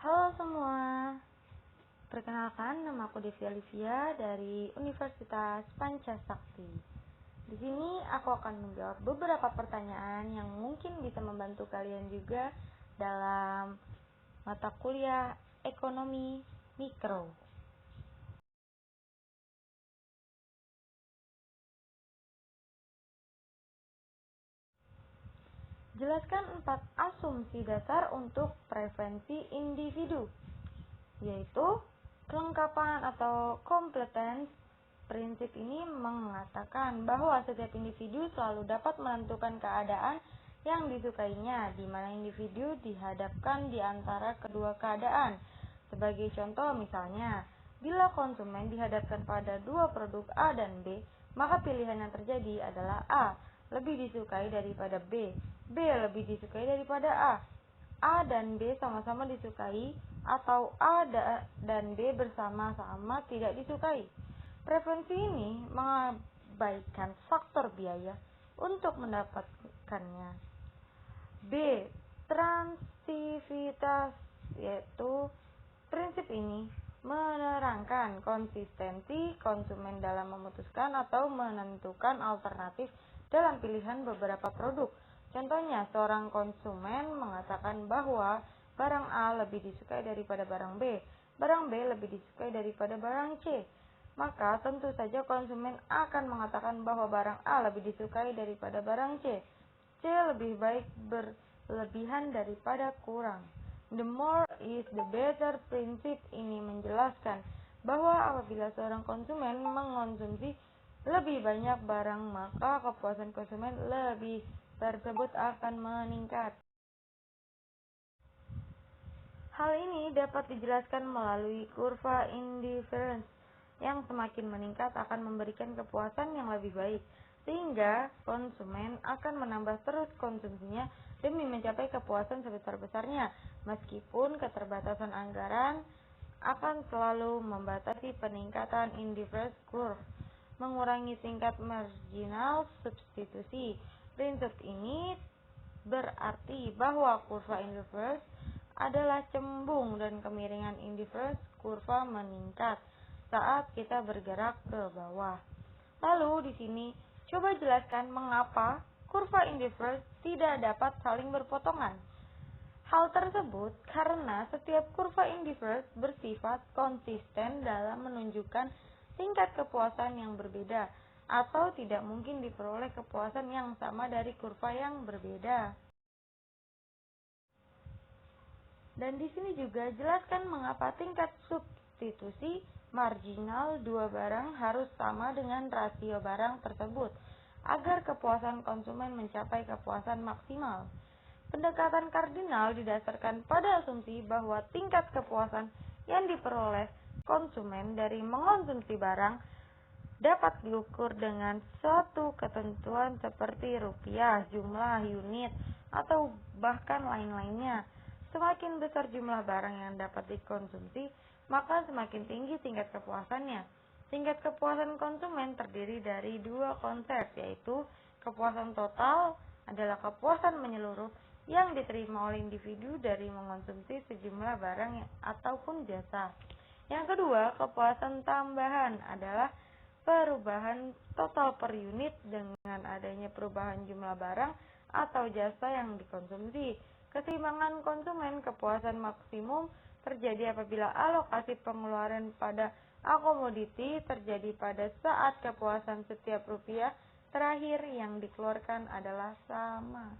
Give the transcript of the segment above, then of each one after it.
Halo semua, perkenalkan nama aku Devia Livia dari Universitas Pancasakti. Di sini aku akan menjawab beberapa pertanyaan yang mungkin bisa membantu kalian juga dalam mata kuliah ekonomi mikro. Jelaskan 4 asumsi dasar untuk preferensi individu, yaitu kelengkapan atau competence. Prinsip ini mengatakan bahwa setiap individu selalu dapat menentukan keadaan yang disukainya, di mana individu dihadapkan di antara kedua keadaan. Sebagai contoh misalnya, bila konsumen dihadapkan pada dua produk A dan B, maka pilihan yang terjadi adalah A lebih disukai daripada B lebih disukai daripada A dan B sama-sama disukai, atau A dan B bersama-sama tidak disukai. Preferensi ini mengabaikan faktor biaya untuk mendapatkannya. B. Transivitas, yaitu prinsip ini menerangkan konsistensi konsumen dalam memutuskan atau menentukan alternatif dalam pilihan beberapa produk. Contohnya, seorang konsumen mengatakan bahwa barang A lebih disukai daripada barang B lebih disukai daripada barang C. Maka tentu saja konsumen akan mengatakan bahwa barang A lebih disukai daripada barang C. C lebih baik berlebihan daripada kurang. The more is the better prinsip ini menjelaskan bahwa apabila seorang konsumen mengonsumsi lebih banyak barang, maka kepuasan konsumen lebih tersebut akan meningkat. Hal ini dapat dijelaskan melalui kurva indifference yang semakin meningkat akan memberikan kepuasan yang lebih baik, sehingga konsumen akan menambah terus konsumsinya demi mencapai kepuasan sebesar-besarnya, meskipun keterbatasan anggaran akan selalu membatasi peningkatan indifference curve. Mengurangi tingkat marginal substitusi. Prinsip ini berarti bahwa kurva indifference adalah cembung dan kemiringan indifference kurva meningkat saat kita bergerak ke bawah. Lalu di sini coba jelaskan mengapa kurva indifference tidak dapat saling berpotongan. Hal tersebut karena setiap kurva indifference bersifat konsisten dalam menunjukkan tingkat kepuasan yang berbeda, atau tidak mungkin diperoleh kepuasan yang sama dari kurva yang berbeda. Dan di sini juga jelaskan mengapa tingkat substitusi marginal dua barang harus sama dengan rasio barang tersebut, agar kepuasan konsumen mencapai kepuasan maksimal. Pendekatan kardinal didasarkan pada asumsi bahwa tingkat kepuasan yang diperoleh konsumen dari mengonsumsi barang dapat diukur dengan suatu ketentuan seperti rupiah, jumlah unit, atau bahkan lain-lainnya. Semakin besar jumlah barang yang dapat dikonsumsi, maka semakin tinggi tingkat kepuasannya. Tingkat kepuasan konsumen terdiri dari dua konsep, yaitu kepuasan total adalah kepuasan menyeluruh yang diterima oleh individu dari mengonsumsi sejumlah barang ataupun jasa. Yang kedua, kepuasan tambahan adalah perubahan total per unit dengan adanya perubahan jumlah barang atau jasa yang dikonsumsi. Keseimbangan konsumen, kepuasan maksimum terjadi apabila alokasi pengeluaran pada akomoditi terjadi pada saat kepuasan setiap rupiah terakhir yang dikeluarkan adalah sama.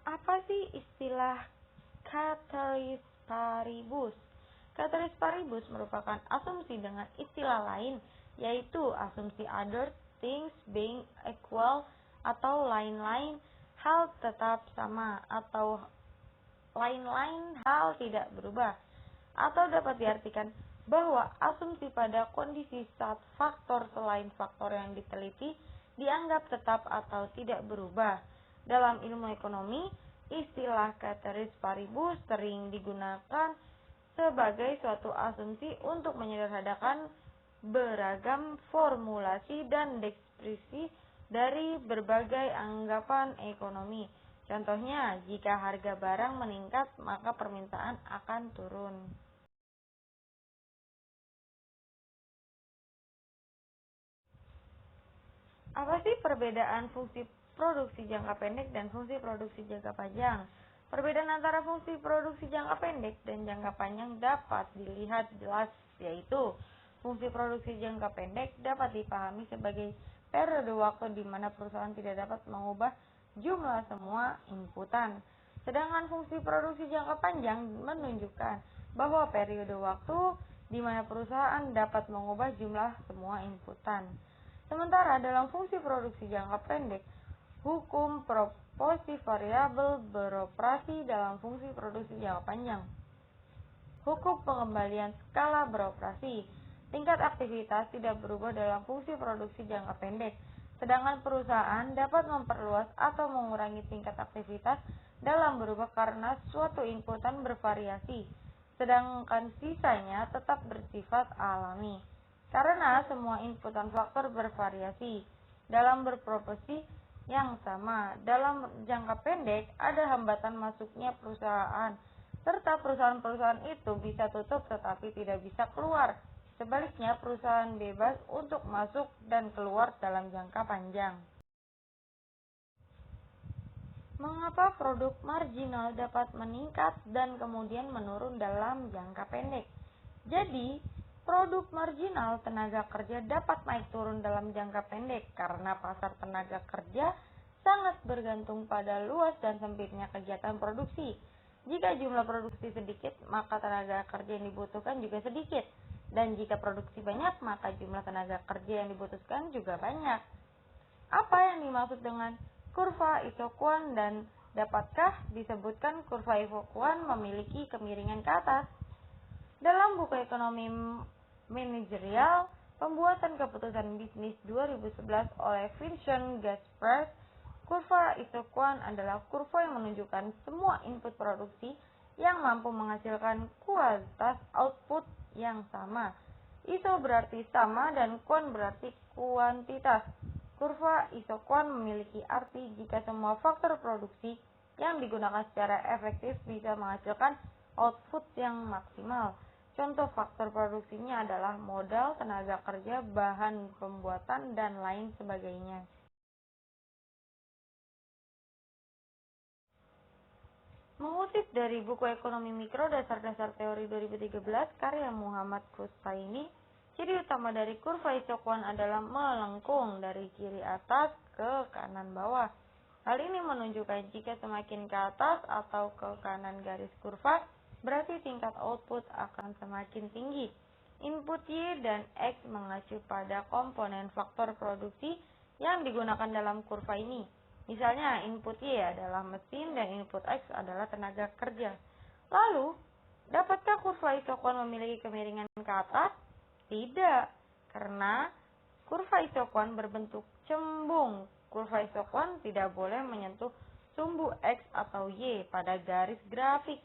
Apa sih istilah ceteris paribus? Ceteris paribus merupakan asumsi dengan istilah lain, yaitu asumsi other things being equal atau lain-lain hal tetap sama atau lain-lain hal tidak berubah. Atau dapat diartikan bahwa asumsi pada kondisi saat faktor selain faktor yang diteliti dianggap tetap atau tidak berubah. Dalam ilmu ekonomi, istilah ceteris paribus sering digunakan sebagai suatu asumsi untuk menyederhanakan beragam formulasi dan deskripsi dari berbagai anggapan ekonomi. Contohnya, jika harga barang meningkat, maka permintaan akan turun. Apa sih perbedaan fungsi produksi jangka pendek dan fungsi produksi jangka panjang? Perbedaan antara fungsi produksi jangka pendek dan jangka panjang dapat dilihat jelas, yaitu fungsi produksi jangka pendek dapat dipahami sebagai periode waktu di mana perusahaan tidak dapat mengubah jumlah semua inputan. Sedangkan fungsi produksi jangka panjang menunjukkan bahwa periode waktu di mana perusahaan dapat mengubah jumlah semua inputan. Sementara dalam fungsi produksi jangka pendek, hukum proporsi variabel beroperasi dalam fungsi produksi jangka panjang. Hukum pengembalian skala beroperasi. Tingkat aktivitas tidak berubah dalam fungsi produksi jangka pendek, sedangkan perusahaan dapat memperluas atau mengurangi tingkat aktivitas dalam berubah karena suatu inputan bervariasi, sedangkan sisanya tetap bersifat alami. Karena semua inputan faktor bervariasi dalam berproporsi yang sama, dalam jangka pendek ada hambatan masuknya perusahaan, serta perusahaan-perusahaan itu bisa tutup tetapi tidak bisa keluar. Sebaliknya, perusahaan bebas untuk masuk dan keluar dalam jangka panjang. Mengapa produk marginal dapat meningkat dan kemudian menurun dalam jangka pendek? Jadi, produk marginal tenaga kerja dapat naik turun dalam jangka pendek karena pasar tenaga kerja sangat bergantung pada luas dan sempitnya kegiatan produksi. Jika jumlah produksi sedikit, maka tenaga kerja yang dibutuhkan juga sedikit. Dan jika produksi banyak, maka jumlah tenaga kerja yang dibutuhkan juga banyak. Apa yang dimaksud dengan kurva Isoquan dan dapatkah disebutkan kurva Isoquan memiliki kemiringan ke atas? Dalam buku ekonomi manajerial, pembuatan keputusan bisnis 2011 oleh Vincent Gaspers, kurva Isoquan adalah kurva yang menunjukkan semua input produksi yang mampu menghasilkan kualitas output yang sama. Iso berarti sama dan quan berarti kuantitas. Kurva Isoquan memiliki arti jika semua faktor produksi yang digunakan secara efektif bisa menghasilkan output yang maksimal. Contoh faktor produksinya adalah modal, tenaga kerja, bahan pembuatan, dan lain sebagainya. Mengutip dari buku Ekonomi Mikro Dasar-Dasar Teori 2013 karya Muhammad Kustaini, ciri utama dari kurva Isoquan adalah melengkung dari kiri atas ke kanan bawah. Hal ini menunjukkan jika semakin ke atas atau ke kanan garis kurva, berarti tingkat output akan semakin tinggi. Input Y dan X mengacu pada komponen faktor produksi yang digunakan dalam kurva ini. Misalnya, input Y adalah mesin dan input X adalah tenaga kerja. Lalu, dapatkah kurva Isoquan memiliki kemiringan ke atas? Tidak, karena kurva Isoquan berbentuk cembung. Kurva Isoquan tidak boleh menyentuh sumbu X atau Y pada garis grafik.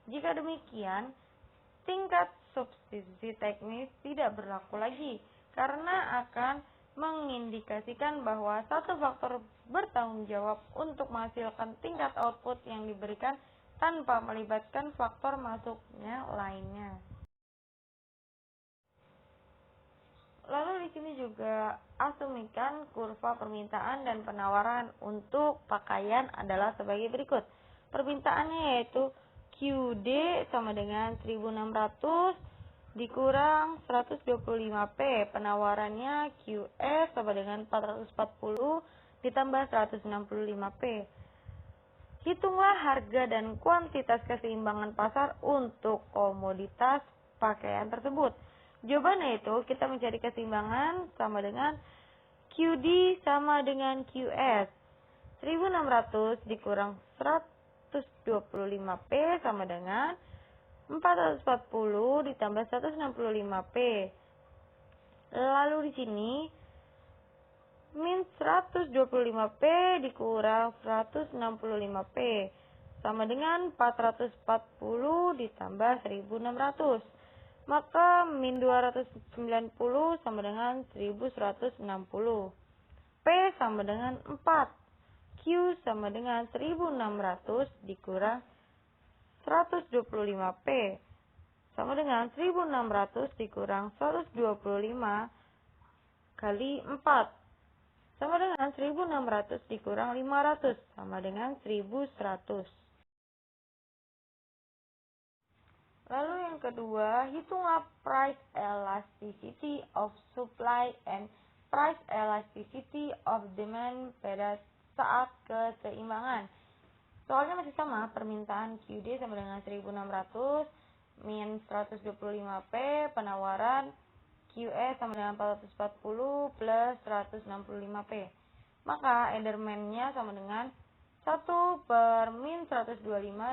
Jika demikian, tingkat substitusi teknis tidak berlaku lagi, karena akan mengindikasikan bahwa satu faktor bertanggung jawab untuk menghasilkan tingkat output yang diberikan tanpa melibatkan faktor masuknya lainnya. Lalu di sini juga asumikan kurva permintaan dan penawaran untuk pakaian adalah sebagai berikut. Permintaannya yaitu QD sama dengan 1600 dikurang 125P, penawarannya QS sama dengan 440 ditambah 165P. Hitunglah harga dan kuantitas keseimbangan pasar untuk komoditas pakaian tersebut. Jawabannya itu kita mencari keseimbangan sama dengan QD sama dengan QS. 1600 dikurang 125P sama dengan 440 ditambah 165P. Lalu di sini min 125P dikurang 165P sama dengan 440 ditambah 1600. Maka min 290 sama dengan 1160. P sama dengan 4. Q sama dengan 1600 dikurang 125P sama dengan 1600 dikurang 125 kali 4 sama dengan 1600 dikurang 500 sama dengan 1100. Lalu yang kedua, hitunglah price elasticity of supply and price elasticity of demand pada saat keseimbangan. Soalnya masih sama, permintaan QD sama dengan 1600 min 125P, penawaran QS sama dengan 440 plus 165P. Maka Ederman-nya sama dengan 1 per min 125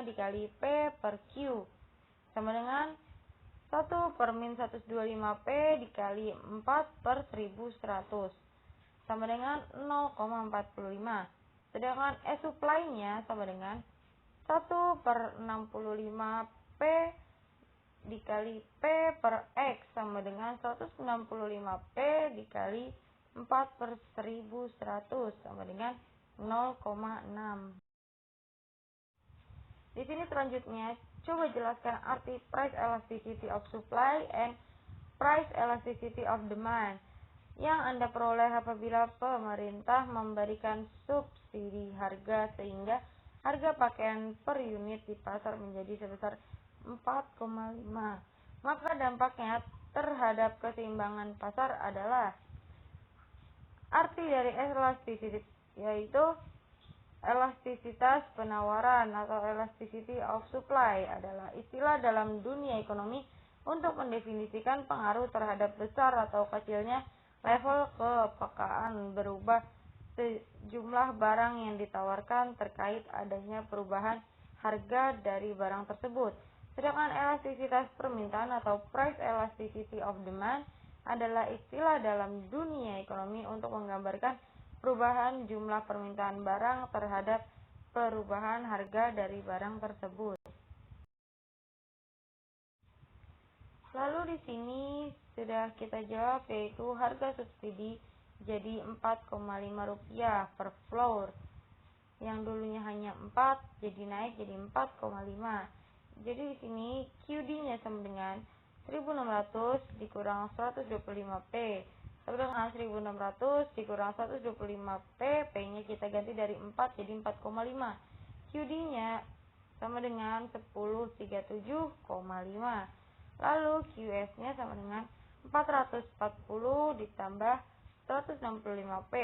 dikali P per Q sama dengan 1 per min 125P dikali 4 per 1100 sama dengan 0,45. Sedangkan supply-nya sama dengan 1 per 65P dikali P per X sama dengan 165P dikali 4 per 1100 sama dengan 0,6. Di sini selanjutnya, coba jelaskan arti price elasticity of supply and price elasticity of demand yang Anda peroleh apabila pemerintah memberikan subsidi harga sehingga harga pakaian per unit di pasar menjadi sebesar 4,5. Maka dampaknya terhadap keseimbangan pasar adalah arti dari elasticity, yaitu elastisitas penawaran atau elasticity of supply adalah istilah dalam dunia ekonomi untuk mendefinisikan pengaruh terhadap besar atau kecilnya level kepekaan berubah sejumlah barang yang ditawarkan terkait adanya perubahan harga dari barang tersebut. Sedangkan elastisitas permintaan atau price elasticity of demand adalah istilah dalam dunia ekonomi untuk menggambarkan perubahan jumlah permintaan barang terhadap perubahan harga dari barang tersebut. Lalu di sini sudah kita jawab, yaitu harga subsidi jadi Rp4,5 per floor. Yang dulunya hanya 4 jadi naik jadi 4,5. Jadi di sini QD-nya sama dengan 1600 dikurang 125P. Sama dengan 1600 dikurang 125P, P-nya kita ganti dari 4 jadi 4,5. QD-nya sama dengan 1037,5. Lalu QS-nya sama dengan 440 ditambah 165P.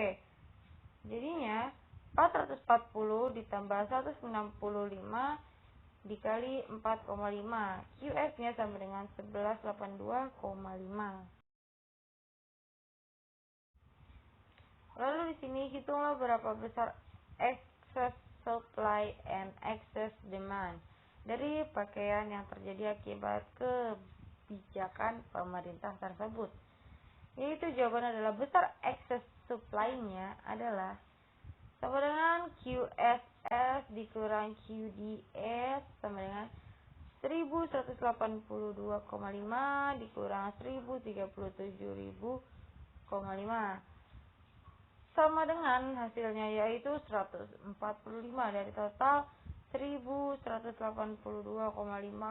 Jadinya 440 ditambah 165 dikali 4,5. QS-nya sama dengan 1182,5. Lalu di sini hitunglah berapa besar excess supply and excess demand dari pakaian yang terjadi akibat kebijakan pemerintah tersebut. Yaitu jawaban adalah besar excess supply-nya adalah sama dengan QSS dikurang QDS sama dengan 1182,5 dikurang 1037.000,5 sama dengan hasilnya yaitu 145 dari total 1182,5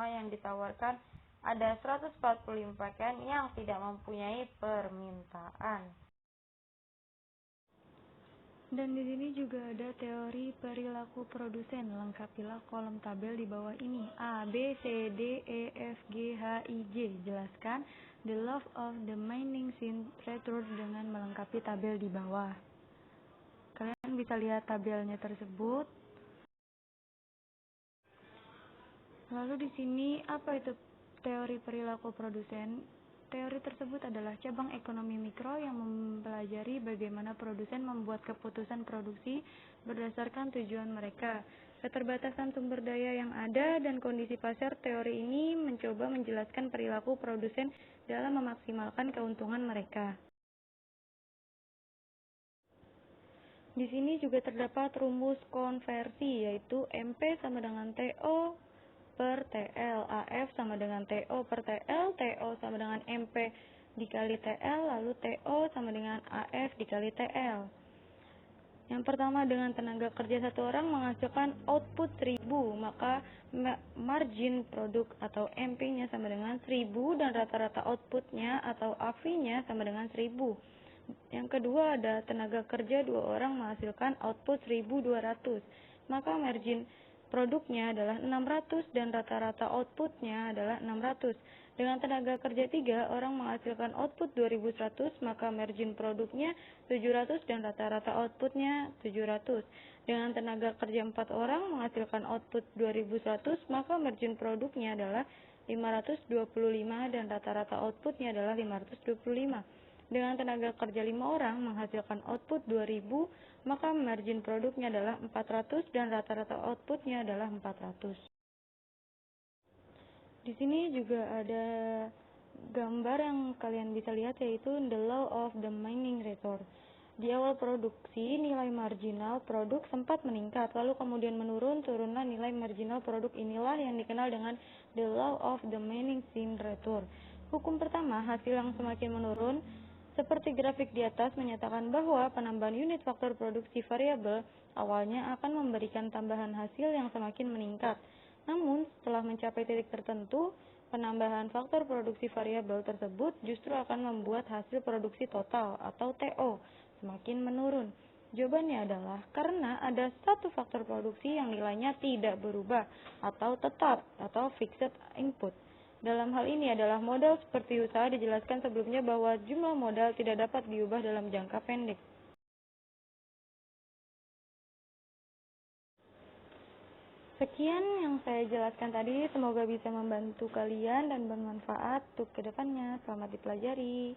yang ditawarkan. Ada 145 pakaian yang tidak mempunyai permintaan. Dan di sini juga ada teori perilaku produsen. Lengkapilah kolom tabel di bawah ini. A, B, C, D, E, F, G, H, I, J. Jelaskan the law of the mining return dengan melengkapi tabel di bawah. Kalian bisa lihat tabelnya tersebut. Lalu di sini apa itu teori perilaku produsen? Teori tersebut adalah cabang ekonomi mikro yang mempelajari bagaimana produsen membuat keputusan produksi berdasarkan tujuan mereka, keterbatasan sumber daya yang ada, dan kondisi pasar. Teori ini mencoba menjelaskan perilaku produsen dalam memaksimalkan keuntungan mereka. Di sini juga terdapat rumus konversi, yaitu MP sama dengan TO per TL, AF sama dengan TO per TL, TO sama dengan MP dikali TL, lalu TO sama dengan AF dikali TL. Yang pertama, dengan tenaga kerja 1 orang menghasilkan output 1000, maka margin produk atau MP-nya sama dengan 1000 dan rata-rata outputnya atau AV-nya sama dengan 1000. Yang kedua, ada tenaga kerja 2 orang menghasilkan output 1200, maka margin produknya adalah 600 dan rata-rata outputnya adalah 600. Dengan tenaga kerja 3 orang menghasilkan output 2100, maka margin produknya 700 dan rata-rata outputnya 700. Dengan tenaga kerja 4 orang menghasilkan output 2100, maka margin produknya adalah 525 dan rata-rata outputnya adalah 525. Dengan tenaga kerja 5 orang menghasilkan output 2000, maka margin produknya adalah 400 dan rata-rata outputnya adalah 400. Di sini juga ada gambar yang kalian bisa lihat, yaitu the law of the mining return. Di awal produksi, nilai marginal produk sempat meningkat, lalu kemudian menurun, turunlah nilai marginal produk. Inilah yang dikenal dengan the law of the mining scene return. Hukum pertama, hasil yang semakin menurun, seperti grafik di atas, menyatakan bahwa penambahan unit faktor produksi variabel awalnya akan memberikan tambahan hasil yang semakin meningkat. Namun, setelah mencapai titik tertentu, penambahan faktor produksi variabel tersebut justru akan membuat hasil produksi total atau TO semakin menurun. Jawabannya adalah karena ada satu faktor produksi yang nilainya tidak berubah atau tetap atau fixed input. Dalam hal ini adalah modal seperti usaha. Dijelaskan sebelumnya bahwa jumlah modal tidak dapat diubah dalam jangka pendek. Sekian yang saya jelaskan tadi, semoga bisa membantu kalian dan bermanfaat untuk kedepannya. Selamat dipelajari.